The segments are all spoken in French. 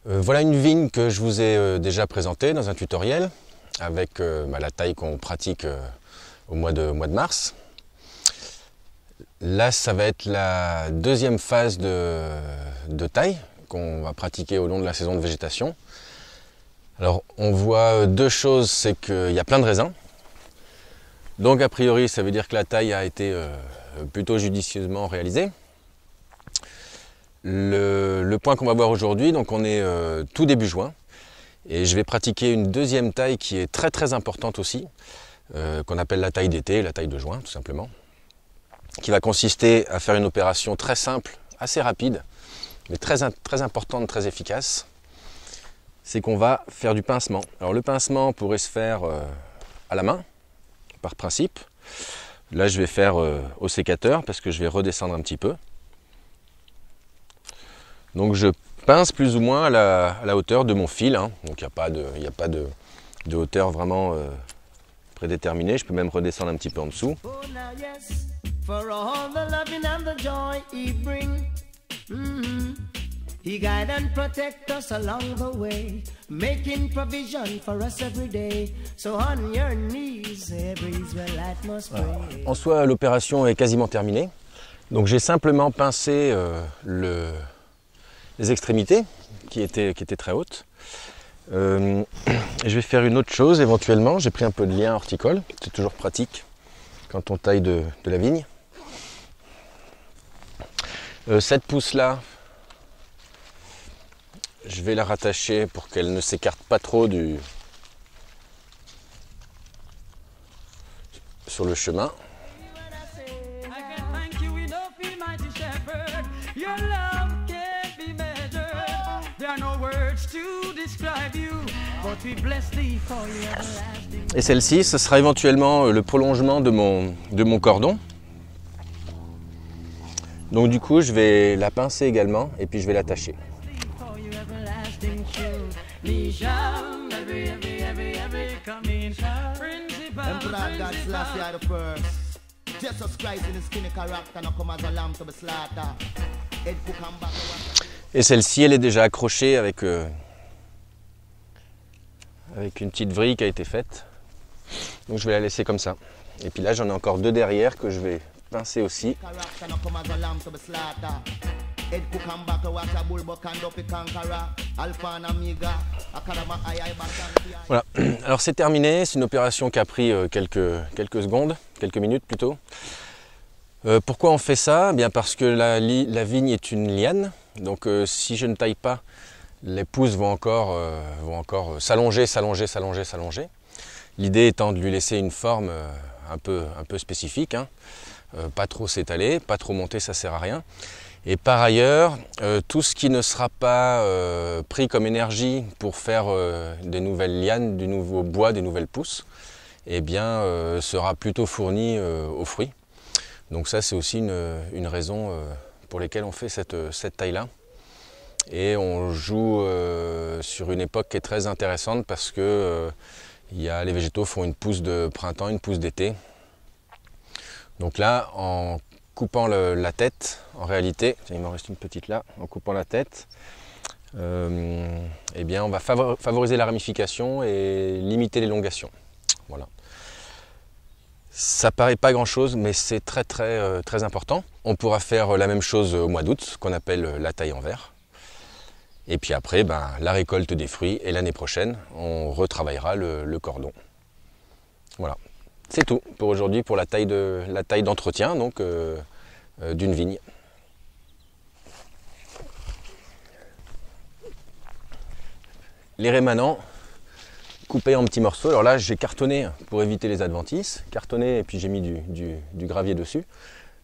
Voilà une vigne que je vous ai déjà présentée dans un tutoriel avec la taille qu'on pratique au mois de mars. Là, ça va être la deuxième phase de taille qu'on va pratiquer au long de la saison de végétation. Alors, on voit deux choses, c'est qu'il y a plein de raisins. Donc, a priori, ça veut dire que la taille a été plutôt judicieusement réalisée. Le point qu'on va voir aujourd'hui, donc on est tout début juin. Et je vais pratiquer une deuxième taille qui est très importante aussi, qu'on appelle la taille d'été, la taille de juin tout simplement, qui va consister à faire une opération très simple, assez rapide, mais très importante, très efficace. C'est qu'on va faire du pincement. Alors le pincement pourrait se faire à la main, par principe. Là je vais faire au sécateur parce que je vais redescendre un petit peu. Donc je pince plus ou moins à la hauteur de mon fil, hein. Donc il n'y a pas de hauteur vraiment prédéterminée. Je peux même redescendre un petit peu en dessous. He guide and protect us along the way, making provision for us every day. So on your knees, every Israelite must pray. En soi, l'opération est quasiment terminée. Donc j'ai simplement pincé les extrémités qui étaient très hautes. Je vais faire une autre chose éventuellement. J'ai pris un peu de lien horticole. C'est toujours pratique quand on taille de la vigne. Cette pousse là, je vais la rattacher pour qu'elle ne s'écarte pas trop sur le chemin. Et celle-ci, ce sera éventuellement le prolongement de mon cordon. Donc du coup, je vais la pincer également et puis je vais l'attacher. Et celle-ci, elle est déjà accrochée avec une petite vrille qui a été faite. Donc je vais la laisser comme ça. Et puis là, j'en ai encore deux derrière que je vais pincer aussi. Voilà, alors c'est terminé, c'est une opération qui a pris quelques secondes, quelques minutes plutôt. Pourquoi on fait ça? Bien parce que la vigne est une liane, donc si je ne taille pas, les pousses vont encore s'allonger. L'idée étant de lui laisser une forme un peu spécifique, hein. Pas trop s'étaler, pas trop monter, ça sert à rien. Et par ailleurs, tout ce qui ne sera pas pris comme énergie pour faire des nouvelles lianes, du nouveau bois, des nouvelles pousses, eh bien, sera plutôt fourni aux fruits. Donc ça, c'est aussi une raison pour laquelle on fait cette taille-là. Et on joue sur une époque qui est très intéressante parce que les végétaux font une pousse de printemps, une pousse d'été. Donc là, en coupant la tête, en réalité, il m'en reste une petite là, en coupant la tête, eh bien on va favoriser la ramification et limiter l'élongation. Voilà. Ça paraît pas grand chose, mais c'est très important. On pourra faire la même chose au mois d'août, qu'on appelle la taille en verre. Et puis après, la récolte des fruits, et l'année prochaine, on retravaillera le cordon. Voilà. C'est tout pour aujourd'hui, pour la taille d'entretien donc d'une vigne. Les rémanents coupés en petits morceaux. Alors là, j'ai cartonné pour éviter les adventices. Cartonné et puis j'ai mis du gravier dessus,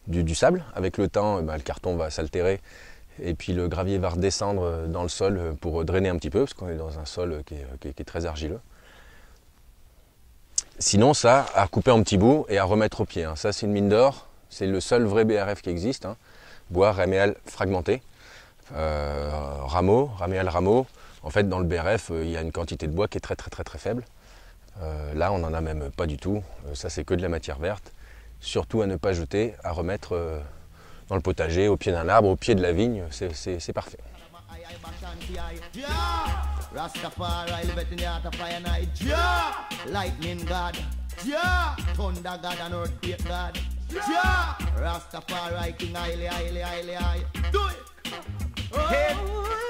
du sable. Avec le temps, le carton va s'altérer et puis le gravier va redescendre dans le sol pour drainer un petit peu parce qu'on est dans un sol qui est très argileux. Sinon, ça, à couper en petits bouts et à remettre au pied. Hein. Ça, c'est une mine d'or. C'est le seul vrai BRF qui existe. Hein. Bois raméal fragmenté. Raméal rameau. En fait, dans le BRF, il y a une quantité de bois qui est très faible. Là, on n'en a même pas du tout. Ça, c'est que de la matière verte. surtout à ne pas jeter, à remettre dans le potager, au pied d'un arbre, au pied de la vigne, c'est parfait. Rastafari, live in the heart of fire night. Jah, lightning God. Jah, thunder God and earthquake God. Jah, Rastafari, King highly, highly, highly high. Do it. Hey.